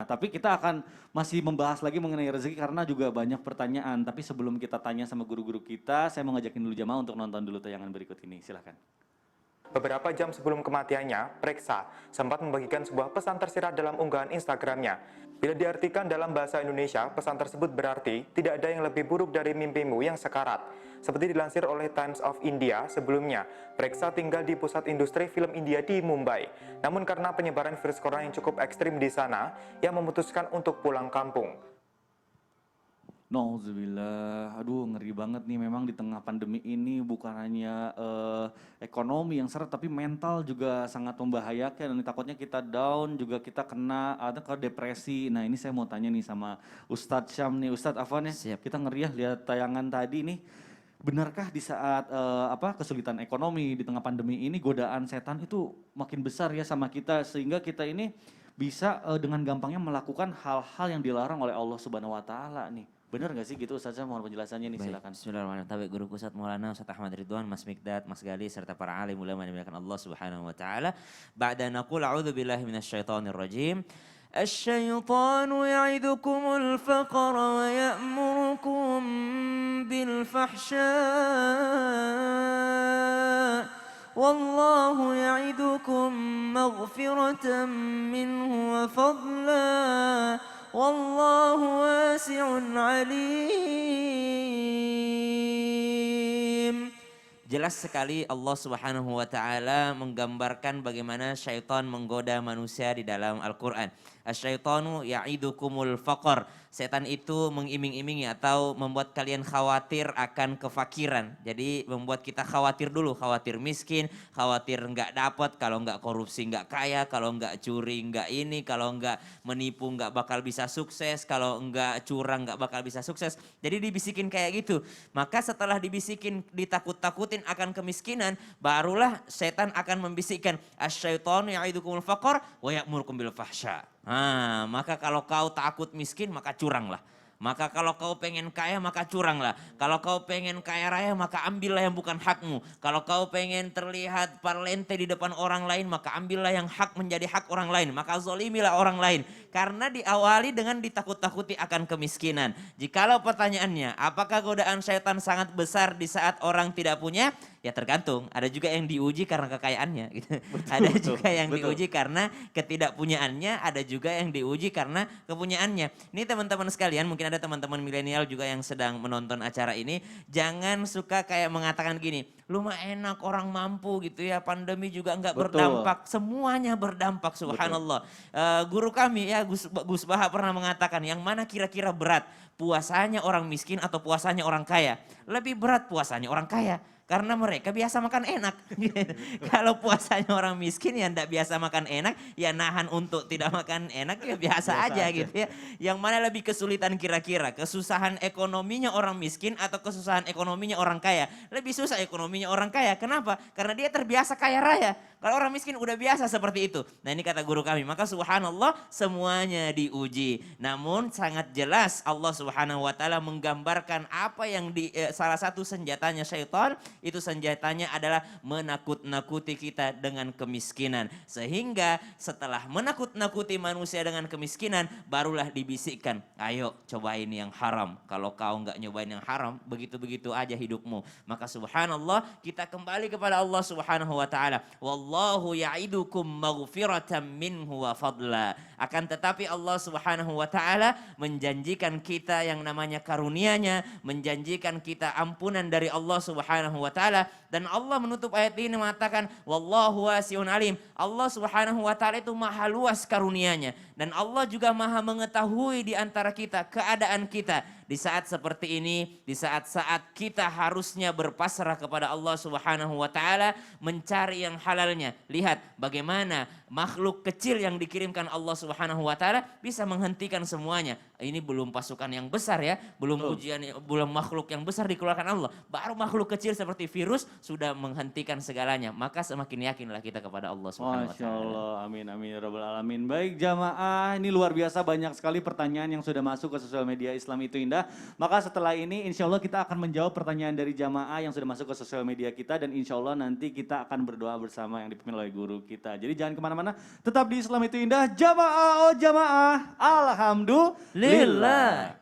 tapi kita akan masih membahas lagi mengenai rezeki karena juga banyak pertanyaan. Tapi sebelum kita tanya sama guru-guru kita, saya mau ngajakin dulu jamaah untuk nonton dulu tayangan berikut ini. Silahkan. Beberapa jam sebelum kematiannya, Preksa sempat membagikan sebuah pesan tersirat dalam unggahan Instagramnya. Bila diartikan dalam bahasa Indonesia, pesan tersebut berarti tidak ada yang lebih buruk dari mimpimu yang sekarat. Seperti dilansir oleh Times of India sebelumnya, Preksa tinggal di pusat industri film India di Mumbai. Namun karena penyebaran virus corona yang cukup ekstrim di sana, ia memutuskan untuk pulang kampung. Nauzubillah, aduh ngeri banget nih memang di tengah pandemi ini bukan hanya ekonomi yang seret tapi mental juga sangat membahayakan. Ini takutnya kita down juga kita kena atau ke depresi. Nah ini saya mau tanya nih sama Ustadz Syam nih, Ustadz Afwan ya. Siap. Kita ngeri ya lihat tayangan tadi nih. Benarkah di saat kesulitan ekonomi di tengah pandemi ini godaan setan itu makin besar ya sama kita sehingga kita ini bisa dengan gampangnya melakukan hal-hal yang dilarang oleh Allah Subhanahu wa taala nih. Benar nggak sih gitu Ustaz? Mohon penjelasannya nih, Baik, silakan. bismillahirrahmanirrahim. Tabik guru Ustaz Maulana Ustaz Ahmad Ridwan, Mas Mikdad, Mas Gali serta para alim ulama yang dimuliakan Allah Subhanahu wa taala. Ba'da naqul a'udzu billahi minasyaitonir rajim. الشيطان يعدكم الفقر ويأمركم بالفحشاء والله يعدكم مغفرة منه وفضلا والله واسع عليم. Jelas sekali Allah Subhanahu wa taala menggambarkan bagaimana syaitan menggoda manusia di dalam Al-Qur'an. Asyaitanu ya'idukumul faqr. Setan itu mengiming-imingi atau membuat kalian khawatir akan kefakiran. Jadi membuat kita khawatir dulu, khawatir miskin, khawatir nggak dapat, kalau nggak korupsi nggak kaya, kalau nggak curi nggak ini, kalau nggak menipu nggak bakal bisa sukses, kalau nggak curang nggak bakal bisa sukses. Jadi dibisikin kayak gitu. Maka setelah dibisikin, ditakut-takutin akan kemiskinan, barulah setan akan membisikkan asyaitanu ya'idukumul faqr wa ya'murukum bil fahsya. Maka kalau kau takut miskin maka curanglah. Maka kalau kau pengen kaya maka curanglah. Kalau kau pengen kaya raya maka ambillah yang bukan hakmu. Kalau kau pengen terlihat parlente di depan orang lain maka ambillah yang hak menjadi hak orang lain. Maka zolimilah orang lain. Karena diawali dengan ditakut-takuti akan kemiskinan. Jikalau pertanyaannya apakah godaan syaitan sangat besar di saat orang tidak punya? Ya tergantung, ada juga yang diuji karena kekayaannya gitu. Ada juga yang diuji karena ketidakpunyaannya, ada juga yang diuji karena kepunyaannya. Ini teman-teman sekalian, mungkin ada teman-teman milenial juga yang sedang menonton acara ini, jangan suka kayak mengatakan gini, lu mah enak orang mampu gitu ya, pandemi juga enggak berdampak, semuanya berdampak subhanallah. Guru kami ya Gus Baha pernah mengatakan yang mana kira-kira berat, puasanya orang miskin atau puasanya orang kaya? Lebih berat puasanya orang kaya. Karena mereka biasa makan enak. Kalau puasanya orang miskin yang tidak biasa makan enak, ya nahan untuk tidak makan enak ya biasa aja gitu ya. Yang mana lebih kesulitan kira-kira? Kesusahan ekonominya orang miskin atau kesusahan ekonominya orang kaya? Lebih susah ekonominya orang kaya. Kenapa? Karena dia terbiasa kaya raya. Kalau orang miskin udah biasa seperti itu. Nah ini kata guru kami. Maka subhanallah semuanya diuji. Namun sangat jelas Allah Subhanahu wa taala menggambarkan apa yang salah satu senjatanya syaitan. Itu senjatanya adalah menakut-nakuti kita dengan kemiskinan. Sehingga setelah menakut-nakuti manusia dengan kemiskinan, barulah dibisikkan, ayo cobain yang haram. Kalau kau nggak nyobain yang haram, begitu-begitu aja hidupmu. Maka subhanallah kita kembali kepada Allah Subhanahu wa taala. Wallahu ya'idukum maghfiratan minhu wa fadla. Akan tetapi Allah Subhanahu wa taala menjanjikan kita yang namanya karunia-Nya, menjanjikan kita ampunan dari Allah Subhanahu wa taala, dan Allah menutup ayat ini mengatakan wallahu wasi'un alim. Allah Subhanahu wa taala itu maha luas karunia-Nya, dan Allah juga maha mengetahui di antara kita keadaan kita di saat seperti ini, di saat-saat kita harusnya berpasrah kepada Allah Subhanahu wa taala, mencari yang halalnya. Lihat bagaimana makhluk kecil yang dikirimkan Allah Subhanahu wa taala bisa menghentikan semuanya. Ini belum pasukan yang besar ya, belum ujian, belum makhluk yang besar dikeluarkan Allah. Baru makhluk kecil seperti virus sudah menghentikan segalanya, maka semakin yakinlah kita kepada Allah Subhanahu wa Masya taala. Allah, amin amin ya rabbal alamin. Baik jamaah, ini luar biasa banyak sekali pertanyaan yang sudah masuk ke sosial media Islam itu indah. Maka setelah ini insya Allah kita akan menjawab pertanyaan dari jamaah yang sudah masuk ke sosial media kita. Dan insya Allah nanti kita akan berdoa bersama yang dipimpin oleh guru kita. Jadi jangan kemana-mana, tetap di Islam itu indah. Jamaah, oh jamaah, alhamdulillah. Lillah.